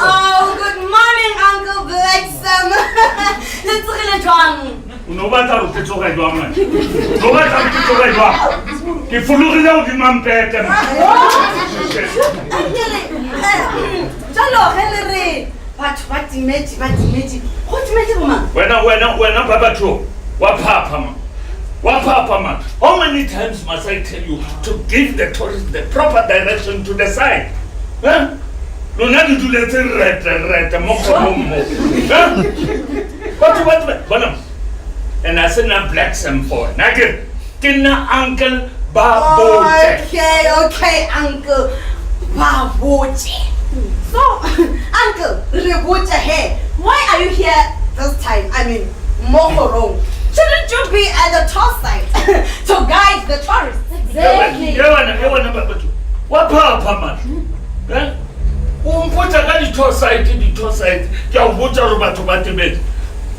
Oh, good morning, Uncle Blacksum. Let's really John. No matter what it's already done. No matter what it's already done. If you look at the man, better. Jalo, Henry. What image? What image, woman? When Babaque, what papa, man? What papa, man? How many times must I tell you to give the tourist the proper direction to the side? Huh? No, not to do that What? And I said, "Na black some for Nugget. Kina Uncle Babaque." Okay, Uncle Babaque. So, Uncle Babaque, why are you here this time? I mean, Mohorong. Shouldn't you be at the tour site to guide the tourists? Exactly. What papa, man? Huh? The tour site,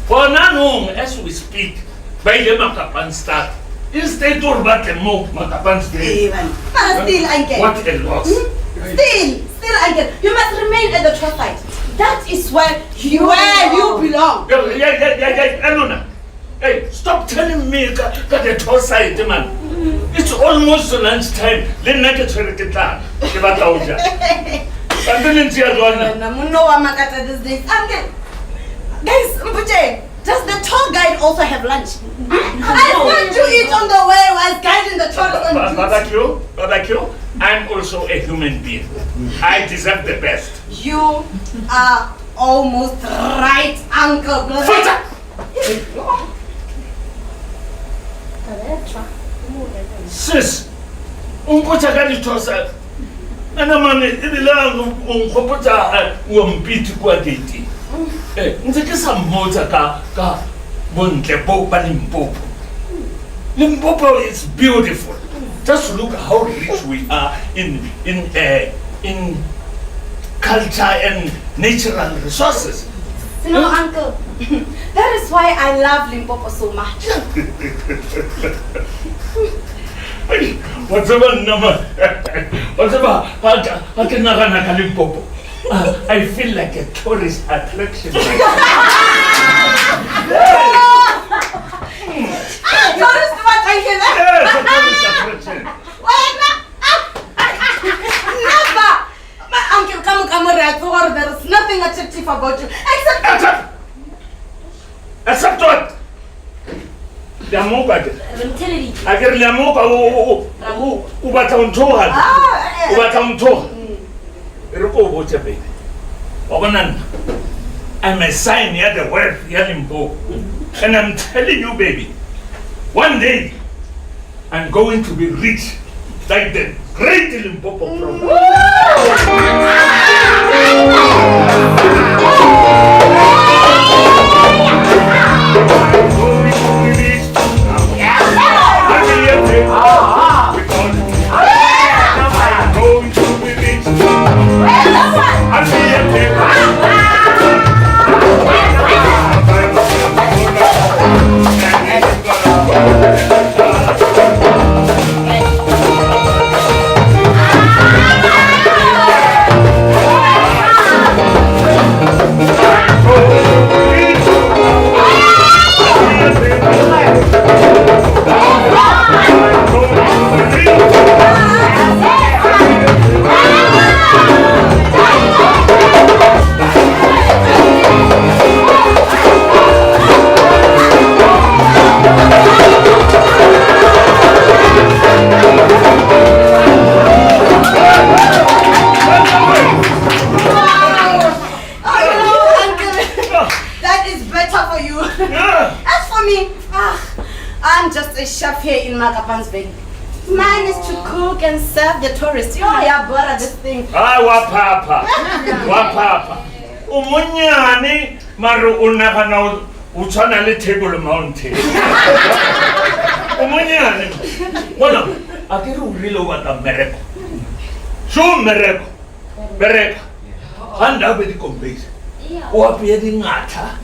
for now, as we speak, by the Makapan start, instead of Makapan stay. But still, I get. What a loss. Still, Uncle, you must remain at the tour site. That is where you belong. Yeah, Elona. Hey, stop telling me that the tour site, man. It's almost lunchtime. Let's not get to the car. Give us out. I'm doing it here, No, I'm not at this day. Uncle, guys, Mpuche, does the tour guide also have lunch? I want to eat on the way while guiding the tourists. Babaque, I'm also a human being. I deserve the best. You are almost right, Uncle. Sis, umpotha ka dithosa. Ana mane ebile umpotha ngompiti kwa gate. Ntse ke sa mmotsa ka bontle bo ba Limpopo. Limpopo is beautiful. Just look how rich we are in culture and natural resources. You know, Uncle, that is why I love Limpopo so much. Whatever, Limpopo. I feel like a tourist attraction. Tourist attraction? Yes, a tourist attraction. Never! My uncle, come, there is nothing attractive about you except what? Liamoka. I'm telling you. I get Liamoka ubata untoha. Ubata untoha. Eroko ubote baby. Wabanan. I'm a sign here the word here Limpopo. And I'm telling you, baby, one day I'm going to be rich like the great Limpopo province. Mine is to cook and serve the tourists. You know, I bought this thing. Wapapa. Umunyani maru unakana uchana le table mountain. Umunyani. Bueno, akiru rilo wata mereko. Show mereko. Handa be the complex. Wapi edi ngata.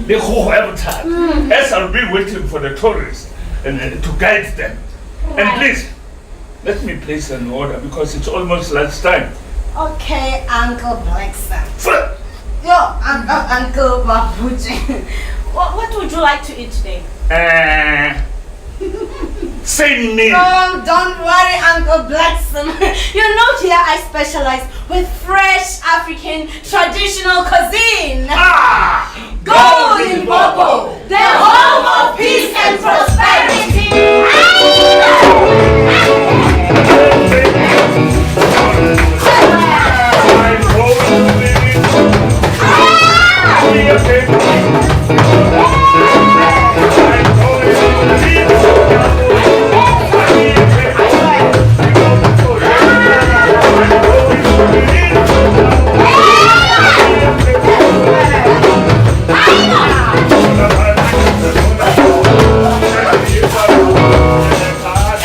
The whole habitat. As I'll be waiting for the tourists and to guide them. And please, let me place an order because it's almost lunchtime. Okay, Uncle Blackson. Uncle Babuche. What would you like to eat today? Same meal. Oh, don't worry, Uncle Blackson. You know here I specialize with fresh African traditional cuisine. Go Limpopo, the home of peace and prosperity.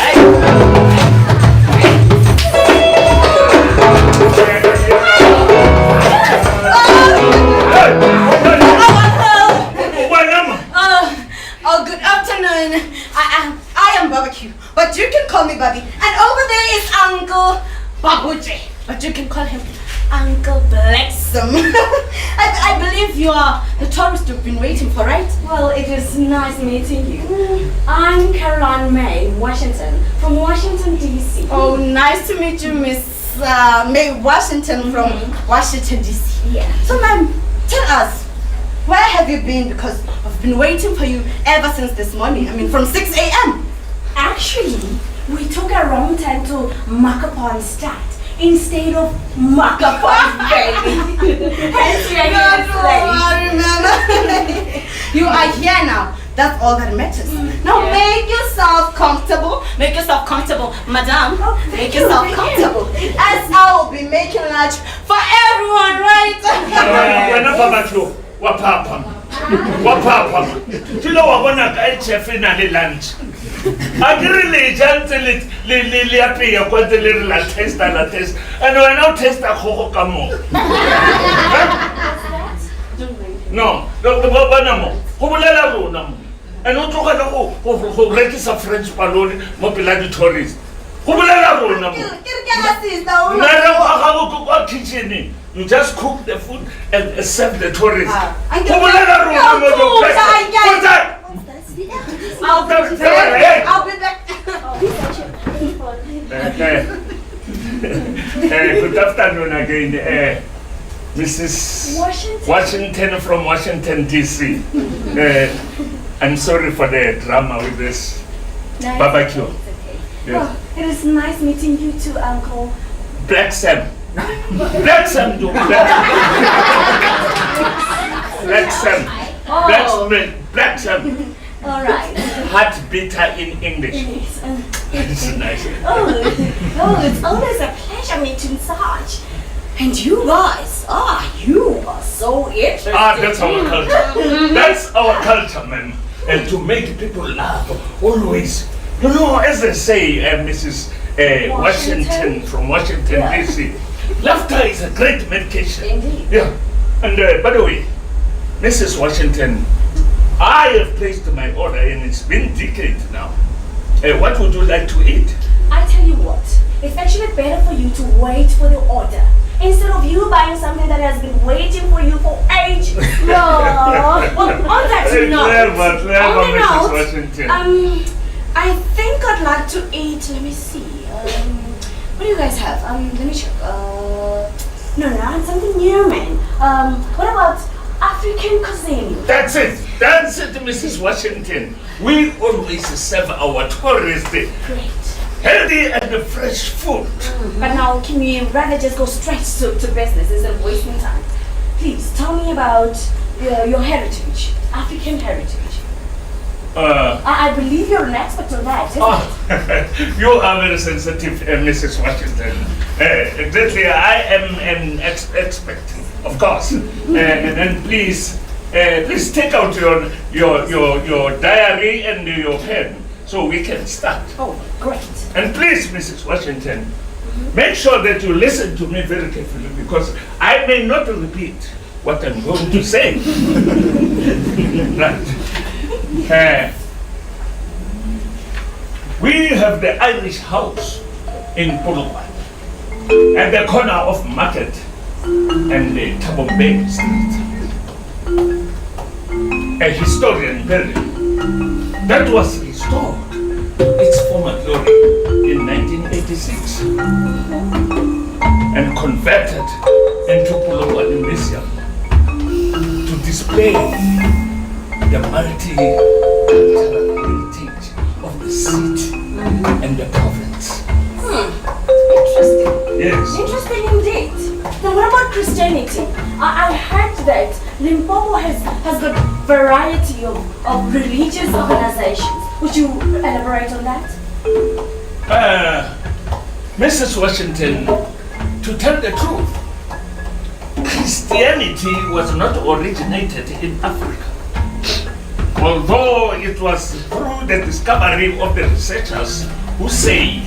Hey! can call him Uncle Blacksome. I believe you are the tourist you've been waiting for, right? Well, it is nice meeting you. I'm Caroline May Washington from Washington, D.C. Oh, nice to meet you, Miss May Washington from Washington, D.C. Yeah. So, ma'am, tell us, where have you been? Because I've been waiting for you ever since this morning. I mean, from 6 a.m. Actually, we took a wrong turn to Makapanstad instead of Makapan, baby. Hence, we are here I remember. You are here now. That's all that matters. Now make yourself comfortable. Make yourself comfortable, madam. Make yourself comfortable. As I will be making lunch for everyone, right? Babaque, Wapapa. Do you know what one guy chef in a lunch? I really gentle li happy quite a little taste and taste. And I now taste a hohokamo. No, no, who will allow them? And not who register a French balloon, mobile tourist. Who will allow them? Kitchen. You just cook the food and serve the tourists. I'll be back. Good afternoon again, Mrs. Washington from Washington, D.C. I'm sorry for the drama with this Babaque. Okay. Yes. Well, it is nice meeting you too, Uncle. Blacksome. Blacksome. Blacksome. All right. Heart bitter in English. It's nice. Oh, it's always a pleasure meeting Sarge. And you guys, you are so interesting. That's our culture. That's our culture, man. And to make people laugh, always. You know, as they say, Mrs. Washington from Washington, D.C., laughter is a great medication. Indeed. Yeah. And by the way, Mrs. Washington, I have placed my order and it's been decades now. What would you like to eat? I tell you what, it's actually better for you to wait for the order instead of you buying something that has been waiting for you for ages. No. Well, on that Mrs. Washington. I think I'd like to eat, let me see, what do you guys have? Let me check, no, something new, man. What about African cuisine? That's it, Mrs. Washington. We always serve our tourists Great. healthy and fresh food. But now, can we rather just go straight to business instead of wasting time? Please, tell me about your heritage, African heritage. I believe you're an expert on that, isn't it? You are very sensitive, Mrs. Washington. Exactly, I am an expert, of course. And please take out your diary and your pen so we can start. Oh, great. And please, Mrs. Washington, make sure that you listen to me very carefully because I may not repeat what I'm going to say. Right. We have the Irish House in Pulwa at the corner of Market and the Tabombe Street. A historian building that was restored its former glory in 1986 and converted into Pulwa Museum to display the multi-cultural heritage of the city and the province. Interesting. Yes. Interesting indeed. Now what about Christianity? I heard that Limpopo has got variety of religious organizations. Would you elaborate on that? Mrs. Washington, to tell the truth, Christianity was not originated in Africa. Although it was through the discovery of the researchers who say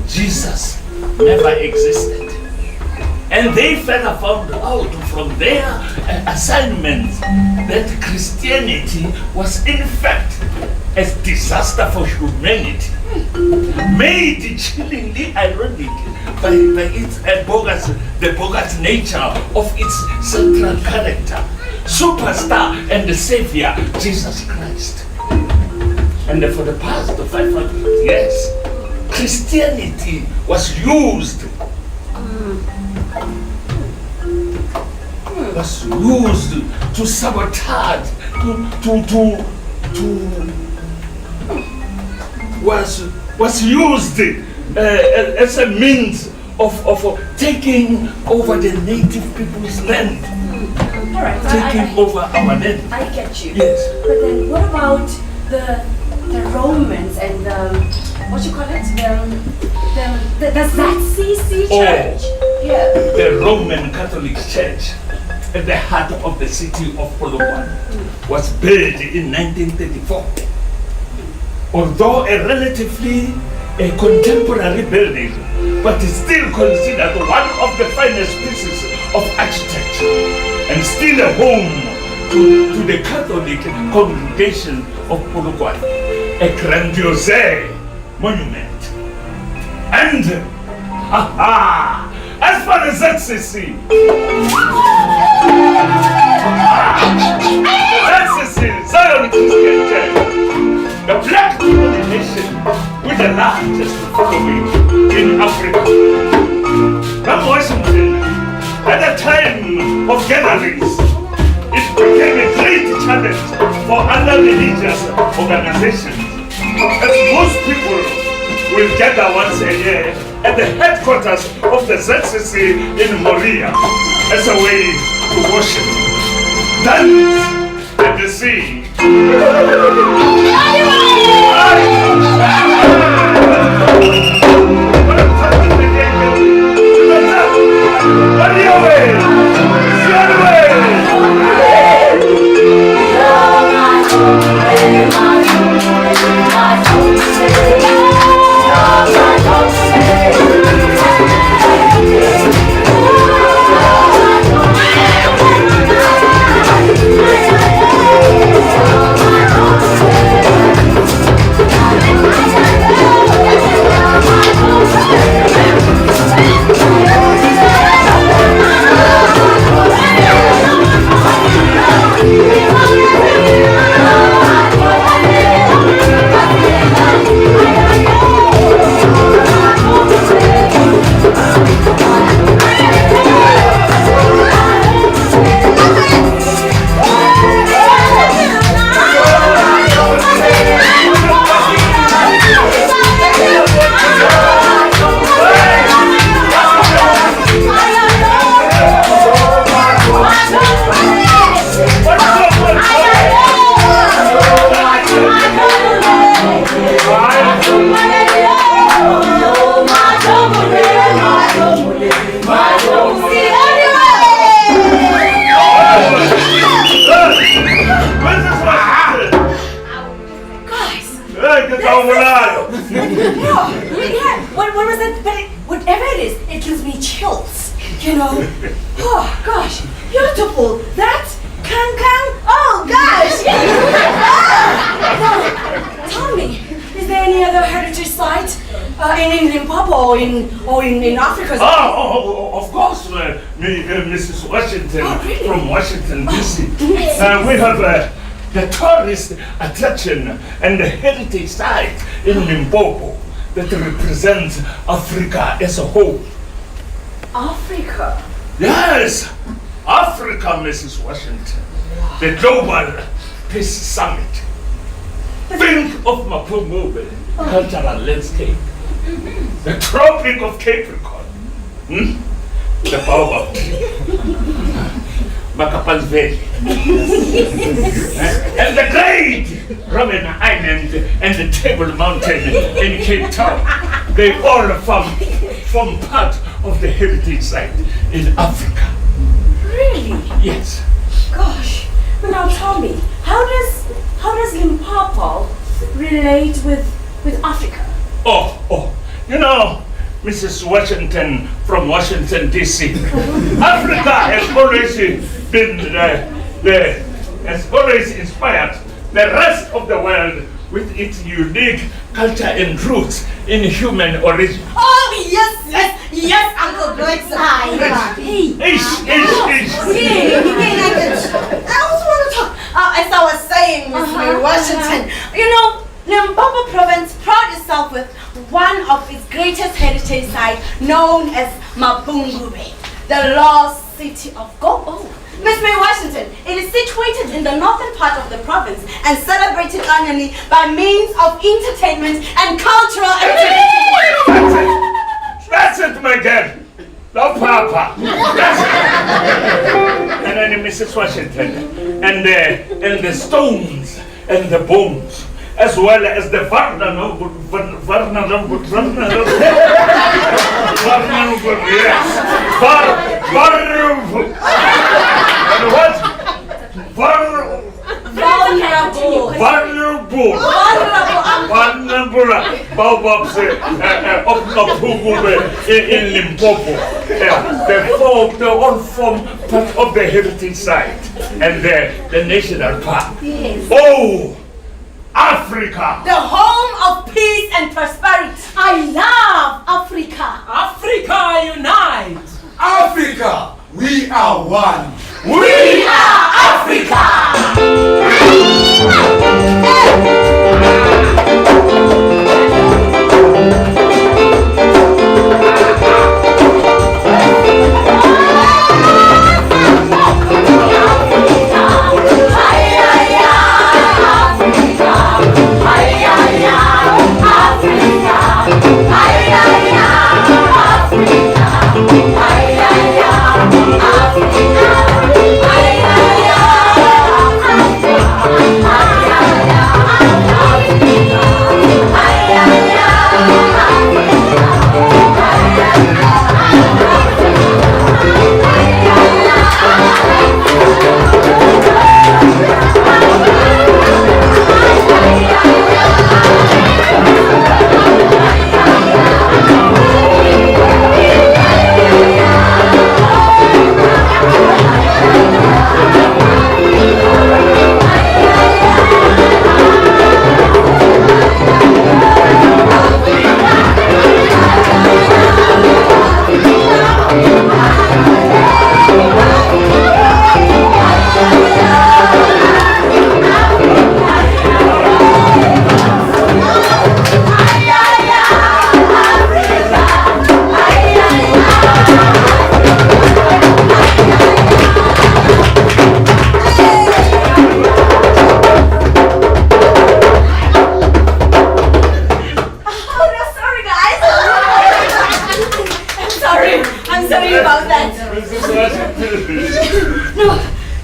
Jesus never existed. And they further found out from their assignments that Christianity was in fact a disaster for humanity made chillingly ironic by its the bogus nature of its central character, superstar and the savior, Jesus Christ. And for the past 500 years, Christianity was used to sabotage, was used as a means of taking over the native people's land. All right, Taking over our land. I get you. Yes. But then what about the Romans and what you call it? The ZCC church? Yeah. The Roman Catholic Church at the heart of the city of Polokwane was built in 1934. Although a relatively contemporary building, but is still considered one of the finest pieces of architecture and still a home to the Catholic congregation of Polokwane, a grandiose monument. And as far as ZCC, Zion Christian Church, the black denomination with the largest following in Africa. From Washington, at the time of gatherings, it became a great challenge for other religious organizations, as most people will gather once a year at the headquarters of the ZCC in Moria as a way to worship, dance, and sing. What was that? But whatever it is, it gives me chills. You know? Oh gosh, beautiful. That can. Oh gosh. Now, tell me, is there any other heritage site in Limpopo or in Africa? Of course, Mrs. Washington, really? From Washington D.C. We have the tourist attraction and the heritage site in Limpopo that represents Africa as a whole. Africa? Yes, Africa, Mrs. Washington. Wow. The Global Peace Summit. Think of Maputo cultural landscape. The Tropic of Capricorn. The Babaque. Macapaz Valley. And the great Roman Island and the Table Mountain in Cape Town. They all form part of the heritage site in Africa. Really? Yes. Gosh. Now tell me, how does Limpopo relate with Africa? Oh, you know, Mrs. Washington from Washington D.C. Africa has always been has always inspired the rest of the world with its unique culture and roots in human origin. Oh, yes, Uncle Blake. I also want to talk, as I was saying, Miss Mary Washington, you know, Limpopo province proud itself with one of its greatest heritage sites known as Mapungube, the lost city of gold. Oh. Miss Mary Washington, it is situated in the northern part of the province and celebrated annually by means of entertainment and cultural activities. That's it, my girl. No, Papa. That's it. And then Mrs. Washington, and the stones and the bones, as well as the vulnerable, and what? Vulnerable baobabs in Limpopo. They all form part of the heritage site and the national park. Yes. Oh, Africa! The home of peace and prosperity. I love Africa. Africa unite! Africa, we are one. We are Africa!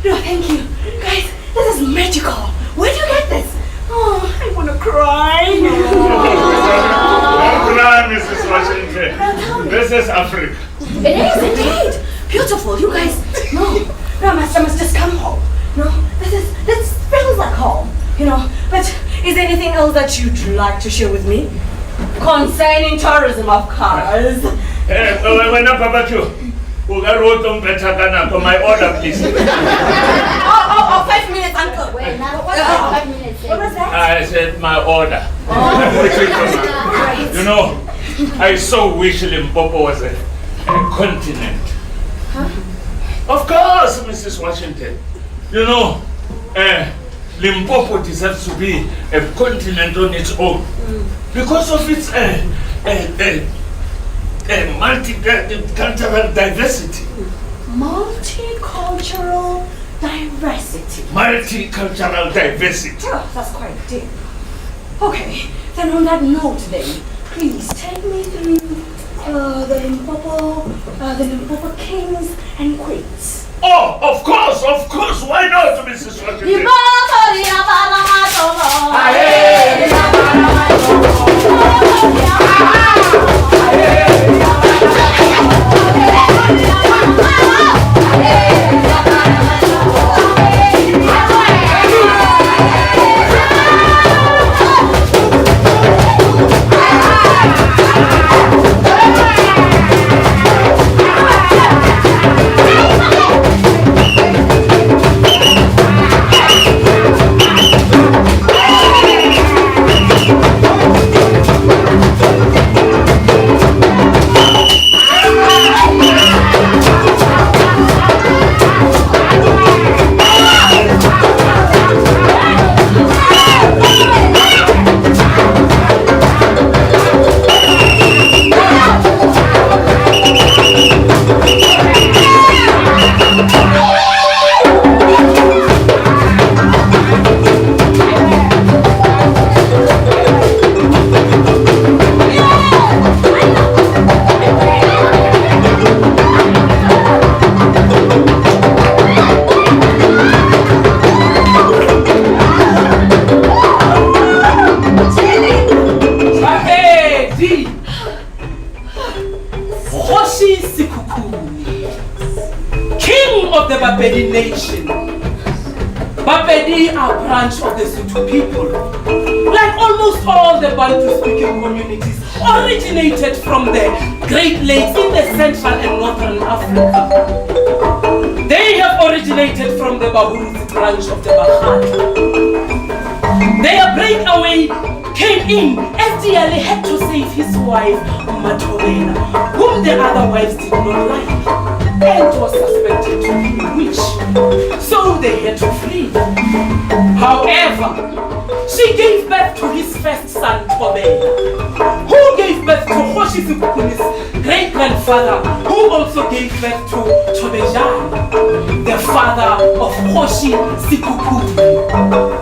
No, thank you. Guys, this is magical. Where'd you get this? Oh, I want to cry. Don't cry, Mrs. Washington. This is Africa. It is indeed. Beautiful. You guys, no, I must just come home. No, this feels like home, you know. But is there anything else that you'd like to share with me? Concerning tourism, of course. When up about you? My order, please. Oh, 5 minutes, Uncle. Wait, now what was 5 minutes? What was that? I said my order. You know, I so wish Limpopo was a continent. Huh? Of course, Mrs. Washington. You know, Limpopo deserves to be a continent on its own because of its multicultural diversity. Multicultural diversity. Multicultural diversity. Oh, that's quite deep. Okay, then on that note then, please take me through the Limpopo kings and queens. Oh, of course, why not, Mrs. Washington? of the Babaque nation. Babaque are a branch of the Sotho people. Like almost all the Bantu-speaking communities, originated from the Great Lakes in the Central and Northern Africa. They have originated from the Bahuruzi branch of the Babaque. Their breakaway came in as Diale had to save his wife, Matobela, whom the other wives did not like, and was suspected to be a witch. So they had to flee. However, she gave birth to his first son, Tobela, who gave birth to Hoshi Sikukuni's great-grandfather, who also gave birth to Tobejana, the father of Hoshi Sikukuni.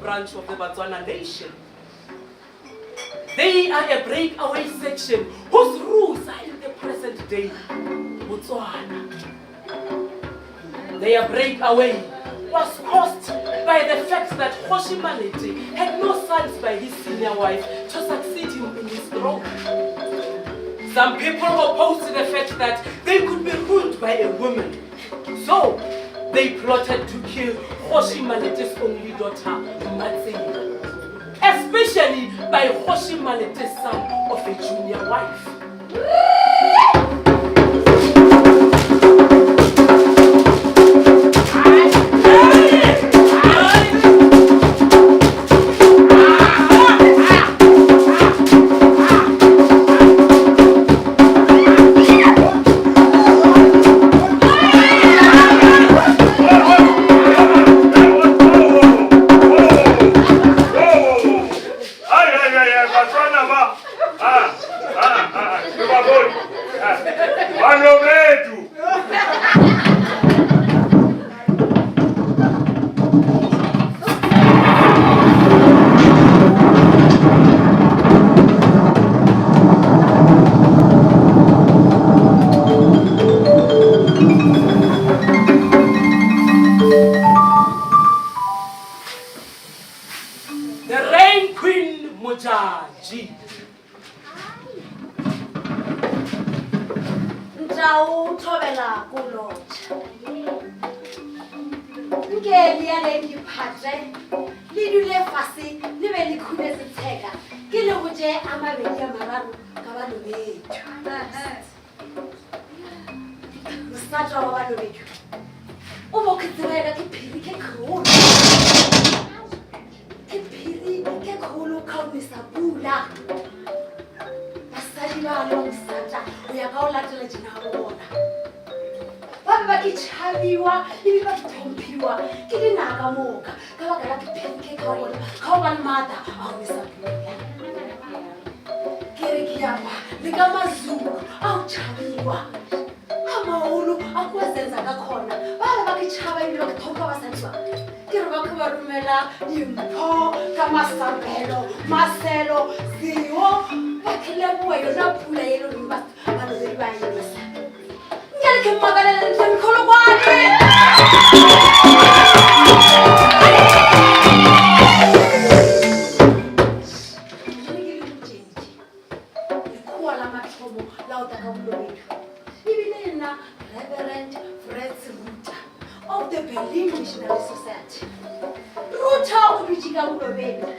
Branch of the Batswana nation. They are a breakaway section whose roots are in the present day Botswana. Their breakaway was caused by the fact that Hoshi Malete had no sons by his senior wife to succeed him in his throne. Some people opposed the fact that they could be ruled by a woman. So they plotted to kill Hoshi Malete's only daughter, Matsei, especially by Hoshi Malete's son of a junior wife. Basadi ba alongside chabiwa ibi ba thompiwa ke dinaka moka ka ba ka pancake ka bona ka ba mata a go isa ke re ke ya ba le ka mazulu a chabiwa amaulu a kwa senza ka khona ba ke chaba ibi ba ke thompa ba santswa ke re ba ke ba rumela dimpho ka masabelo maselo ziwo ba ke leboa yona pula yelo ba lo be ba yena ngale ke magalela ntse mkholo kwani Reverend Fred Ruta of the Berlin Missionary Society. Ruta Ubijiga Urobeni,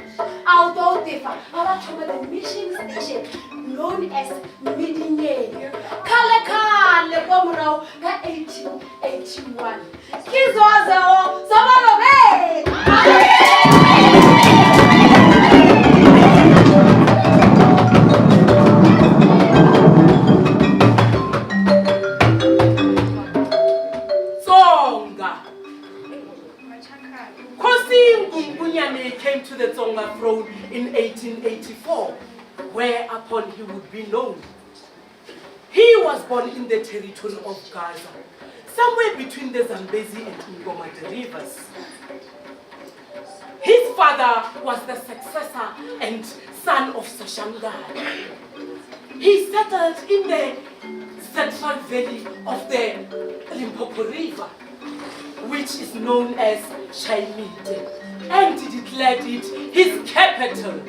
although differ, the mission station known as Midinye. Kaleka Lebomro, 1881. Kizozo, Samalobe! Came to the Tsonga throne in 1884, whereupon he would be known. He was born in the territory of Gaza, somewhere between the Zambezi and Ngomati rivers. His father was the successor and son of Soshangai. He settled in the central valley of the Limpopo River, which is known as Shaimite, and he declared it his capital.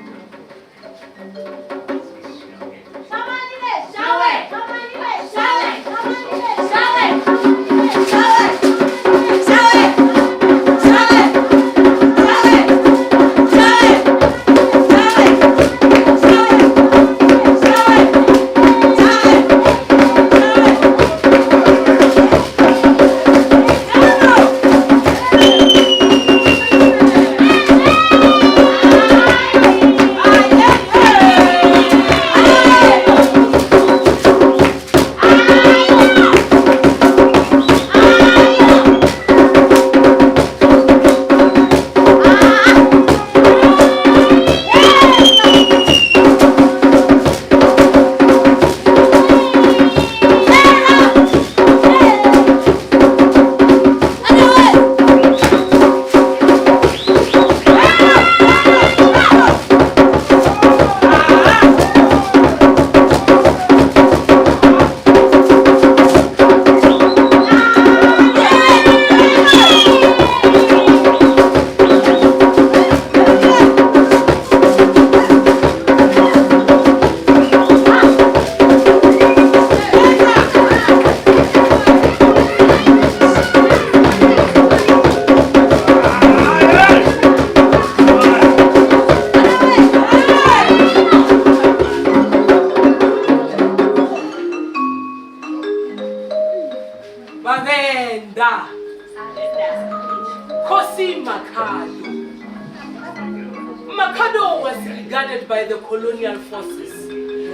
Makado was regarded by the colonial forces,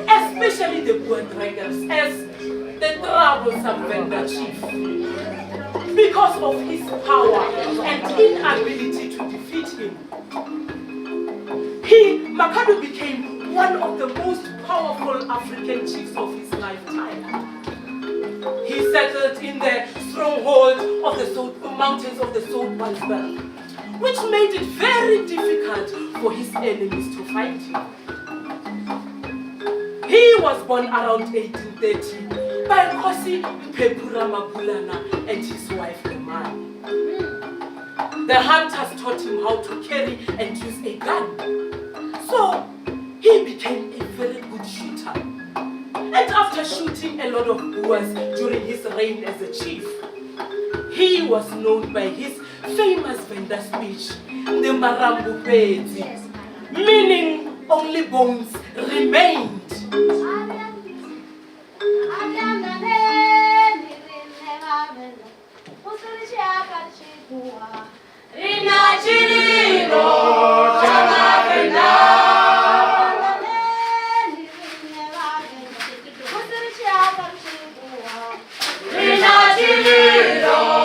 especially the Buadragers, as the troublesome vendor chief because of his power and inability to defeat him. Makado became one of the most powerful African chiefs of his lifetime. He settled in the stronghold of the mountains of the Soutpansberg, which made it very difficult for his enemies to fight him. He was born around 1830 by Nkosi Mpepura Mabulana and his wife Emani. The hunters taught him how to carry and use a gun, so he became a very good shooter. And after shooting a lot of Boers during his reign as a chief, he was known by his famous vendor speech, the Marambu Pedi, meaning only bones remained. Rinachililo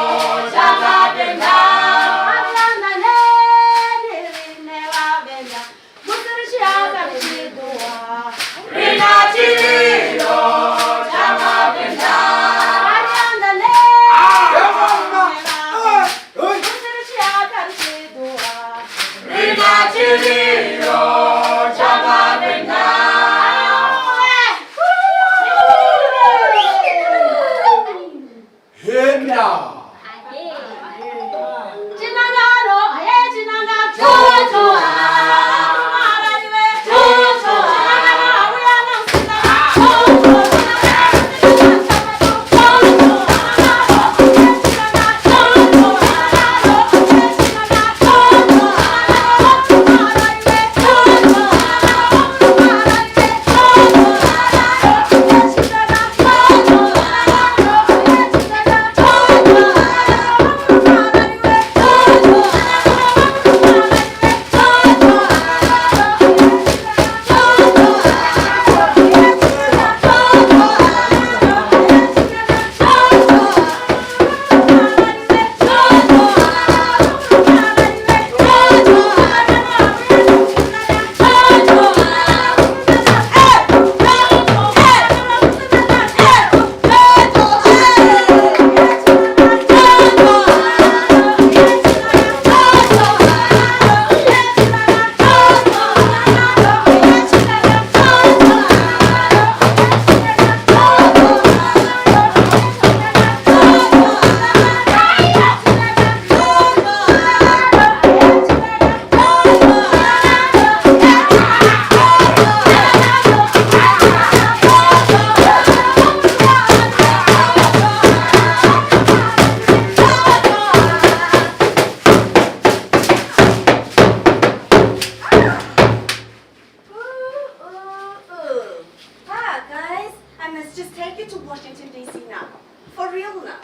take you to Washington, D.C. now. For real now.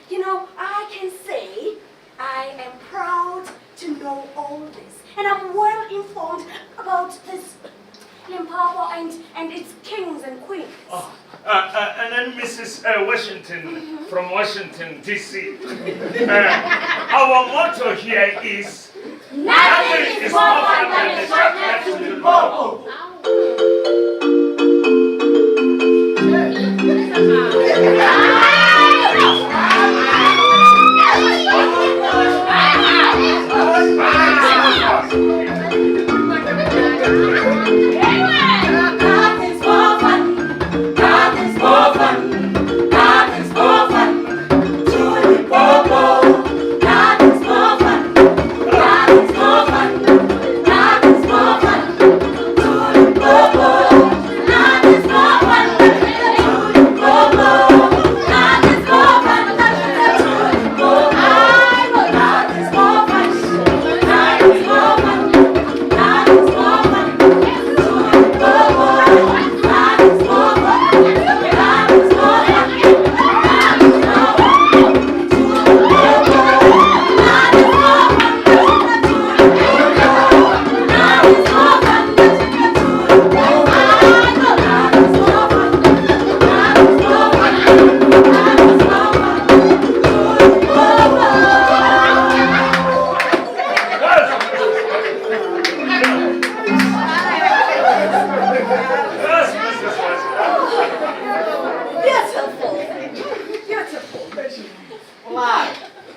You know, I can say I am proud to know all this. And I'm well informed about this Limpopo and its kings and queens. Oh, and then Mrs. Washington from Washington, D.C. Our motto here is nothing is more fun than the short left to Limpopo.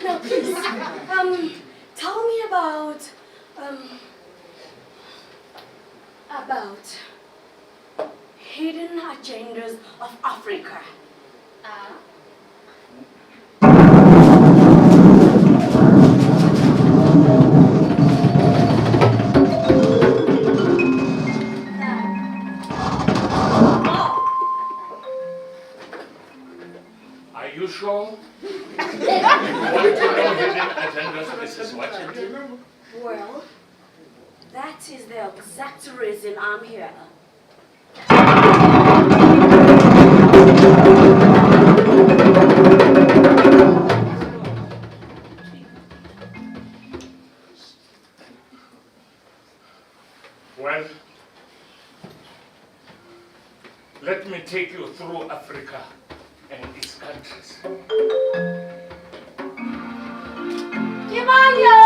Now please, tell me about hidden agendas of Africa. Are you sure? You want to know hidden agendas, Mrs. Washington? Well, that is the exact reason I'm here. Well, let me take you through Africa and its countries. Kimanyo!